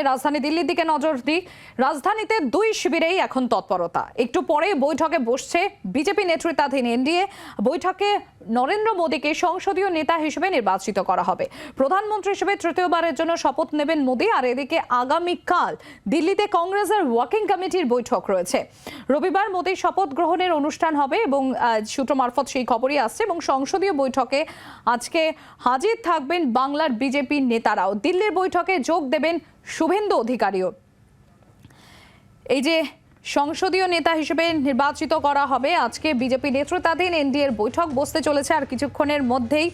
রাজধানী দিল্লির দিকে নজর দিই। রাজধানীতে দুই শিবিরেই এখন তৎপরতা। একটু পরে বৈঠকে বসছে বিজেপি নেতৃত্বাধীন এনডিএ। বৈঠকে নরেন্দ্র মোদীকে সংসদীয় নেতা হিসেবে নির্বাচিত করা হবে। প্রধানমন্ত্রী হিসেবে তৃতীয়বারের জন্য শপথ নেবেন মোদী। আর এদিকে আগামীকাল দিল্লিতে কংগ্রেসের ওয়ার্কিং কমিটির বৈঠক রয়েছে। রবিবার মোদীর শপথ গ্রহণের অনুষ্ঠান হবে এবং সূত্র মারফত সেই খবরই আসছে। এবং সংসদীয় বৈঠকে আজকে হাজির থাকবেন বাংলার বিজেপি নেতারাও। দিল্লির বৈঠকে যোগ দেবেন শুভেন্দু অধিকারীও। এই যে সংসদীয় নেতা হিসেবে নির্বাচিত করা হবে, আজকে বিজেপি নেতৃত্বাধীন এনডিএর বৈঠক বসতে চলেছে। আর কিছুক্ষণের মধ্যেই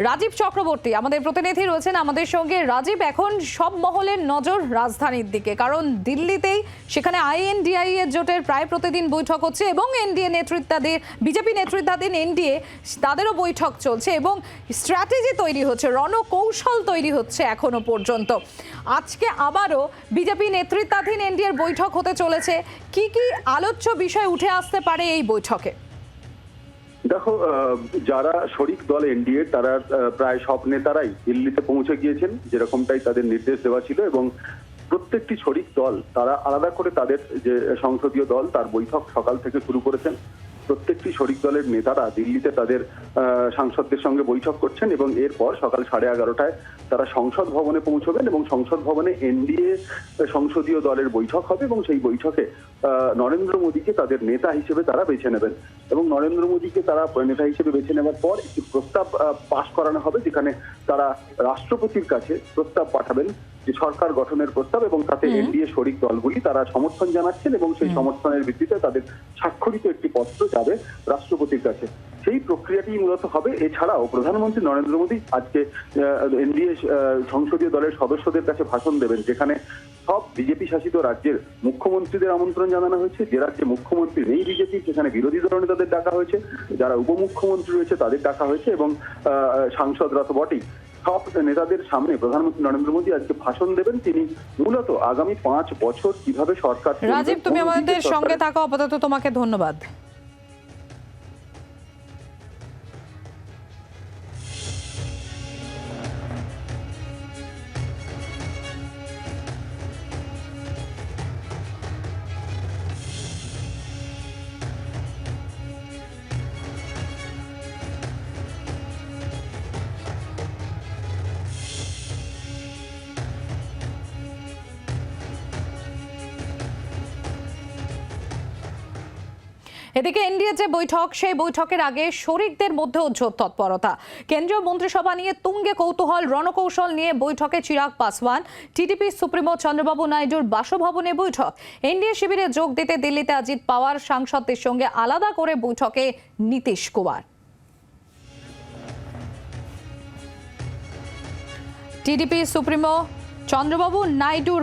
রাজীব চক্রবর্তী আমাদের প্রতিনিধি রয়েছেন আমাদের সঙ্গে। রাজীব, এখন সব মহলের নজর রাজধানীর দিকে, কারণ দিল্লিতেই সেখানে আইএনডিআই এর জোটের প্রায় প্রতিদিন বৈঠক হচ্ছে এবং এনডিএ নেতৃত্বাধীন বিজেপি নেতৃত্বাধীন এনডিএ তাদেরও বৈঠক চলছে এবং স্ট্র্যাটেজি তৈরি হচ্ছে, রণকৌশল তৈরি হচ্ছে এখনো পর্যন্ত। আজকে আবারও বিজেপি নেতৃত্বাধীন এনডিএর বৈঠক হতে চলেছে। কি কি আলোচ্য বিষয় উঠে আসতে পারে এই বৈঠকে? দেখো, যারা শরিক দল এনডিএ তারা প্রায় সব নেতারাই দিল্লিতে পৌঁছে গিয়েছেন, যেরকমটাই তাদের নির্দেশ দেওয়া ছিল। এবং প্রত্যেকটি শরিক দল তারা আলাদা করে তাদের যে সংসদীয় দল তার বৈঠক সকাল থেকে শুরু করেছেন। প্রত্যেকটি শরিক দলের নেতারা দিল্লিতে তাদের সাংসদদের সঙ্গে বৈঠক করছেন এবং এরপর সকাল 11:30টায় তারা সংসদ ভবনে পৌঁছবেন এবং সংসদ ভবনে এনডিএ সংসদীয় দলের বৈঠক হবে এবং সেই বৈঠকে নরেন্দ্র মোদীকে তাদের নেতা হিসেবে তারা বেছে নেবেন। এবং নরেন্দ্র মোদীকে তারা নেতা হিসেবে বেছে নেওয়ার পর একটি প্রস্তাব পাশ করানো হবে, যেখানে তারা রাষ্ট্রপতির কাছে প্রস্তাব পাঠাবেন, যে সরকার গঠনের প্রস্তাব, এবং তাতে এনডিএ শরিক দলগুলি তারা সমর্থন জানাচ্ছেন এবং সেই সমর্থনের ভিত্তিতে তাদের স্বাক্ষরিত একটি পত্র যাবে রাষ্ট্রপতির কাছে। সেই প্রক্রিয়াটি মূলত হবে। এছাড়াও প্রধানমন্ত্রী নরেন্দ্র মোদী আজকে এনডিএ সংসদীয় দলের সদস্যদের কাছে ভাষণ দেবেন, যেখানে সব বিজেপি শাসিত রাজ্যের মুখ্যমন্ত্রীদের আমন্ত্রণ জানানো হয়েছে। যে রাজ্যে মুখ্যমন্ত্রী নেই বিজেপি, সেখানে বিরোধী দলনেতাদের ডাকা হয়েছে, যারা উপমুখ্যমন্ত্রী রয়েছে তাদের ডাকা হয়েছে এবং সাংসদরা তো বটেই। সব নেতাদের সামনে প্রধানমন্ত্রী নরেন্দ্র মোদী আজকে ভাষণ দেবেন। তিনি মূলত আগামী 5 বছর কিভাবে সরকার। রাজীব, তুমি আমাদের সঙ্গে থাকো, আপাতত তোমাকে ধন্যবাদ। এদিকে এনডিএ যে বৈঠক, সেই বৈঠকের আগে শরিকদের মধ্যে জোর তৎপরতা। কেন্দ্রীয় মন্ত্রিসভা নিয়ে তুঙ্গে কৌতূহল, রণকৌশল নিয়ে বৈঠকে চিরাগ পাসওয়ান। টিডিপি সুপ্রিমো চন্দ্রবাবু নাইডুর বাসভবনে বৈঠক। এনডিএ শিবিরে যোগ দিতে দিল্লিতে অজিত পাওয়ার, সাংসদদের সঙ্গে আলাদা করে বৈঠকে নীতিশ কুমার। টিডিপি সুপ্রিমো চন্দ্রবাবু নাইডুর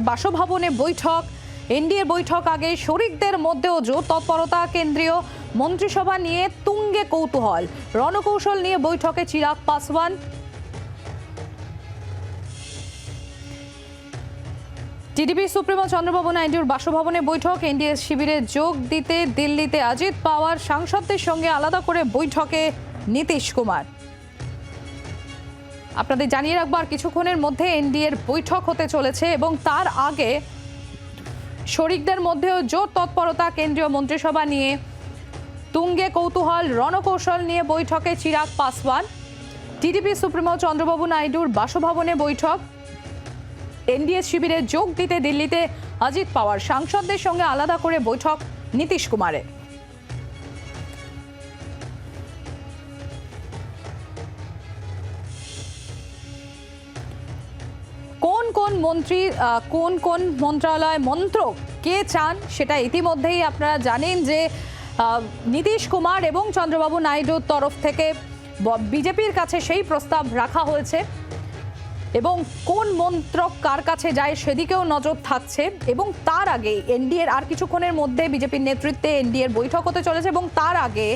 বাসভবনে বৈঠক। এনডিএর বৈঠক আগে শরিকদের মধ্যেও জোর তৎপরতা। কেন্দ্রীয় মন্ত্রিসভা নিয়ে তুঙ্গে কৌতূহল, রণকৌশল নিয়ে বৈঠকে চিরাগ পাসওয়ান। টিডিপি সুপ্রিমো চন্দ্রবাবু নাইডুর বাসভবনে বৈঠক। এনডিএ শিবিরে যোগ দিতে দিল্লিতে অজিত পাওয়ার, সাংসদদের সঙ্গে আলাদা করে বৈঠকে নীতিশ কুমার। আপনাদের জানিয়ে রাখবো, আর কিছুক্ষণের মধ্যে এনডিএর বৈঠক হতে চলেছে এবং তার আগে শরিকদের মধ্যেও জোর তৎপরতা। কেন্দ্রীয় মন্ত্রিসভা নিয়ে তুঙ্গে কৌতূহল, রণকৌশল নিয়ে বৈঠকে চিরাগ পাসওয়ান। টিডিপি সুপ্রিমো চন্দ্রবাবু নাইডুর বাসভবনে বৈঠক। এনডিএ শিবিরে যোগ দিতে দিল্লিতে অজিত পাওয়ার, সাংসদদের সঙ্গে আলাদা করে বৈঠক নীতিশ কুমারের। কোন মন্ত্রী, কোন মন্ত্রণালয়, মন্ত্রক কে চান সেটা ইতিমধ্যেই আপনারা জানেন যে নীতিশ কুমার এবং চন্দ্রবাবু নাইডুর তরফ থেকে বিজেপির কাছে সেই প্রস্তাব রাখা হয়েছে এবং কোন মন্ত্রক কার কাছে যায় সেদিকেও নজর থাকছে। এবং তার আগে এনডিএর আর কিছুক্ষণের মধ্যে বিজেপির নেতৃত্বে এনডিএর বৈঠক হতে চলেছে এবং তার আগে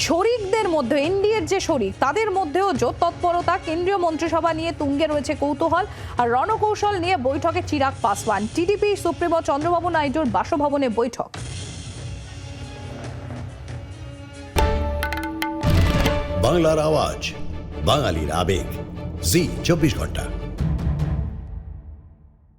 শরিকদের মধ্যে, এনডিএর যে শরিক তাদের মধ্যেও জোর তৎপরতা। কেন্দ্রীয় মন্ত্রিসভা নিয়ে তুঙ্গে রয়েছে কৌতূহল, আর রণকৌশল নিয়ে বৈঠকে চিরাগ পাসওয়ান। টিডিপি সুপ্রিমো চন্দ্রবাবু নাইডুর বাসভবনে বৈঠক। বাংলার আওয়াজ, বাঙালির আবেগ, জি 24 ঘন্টা।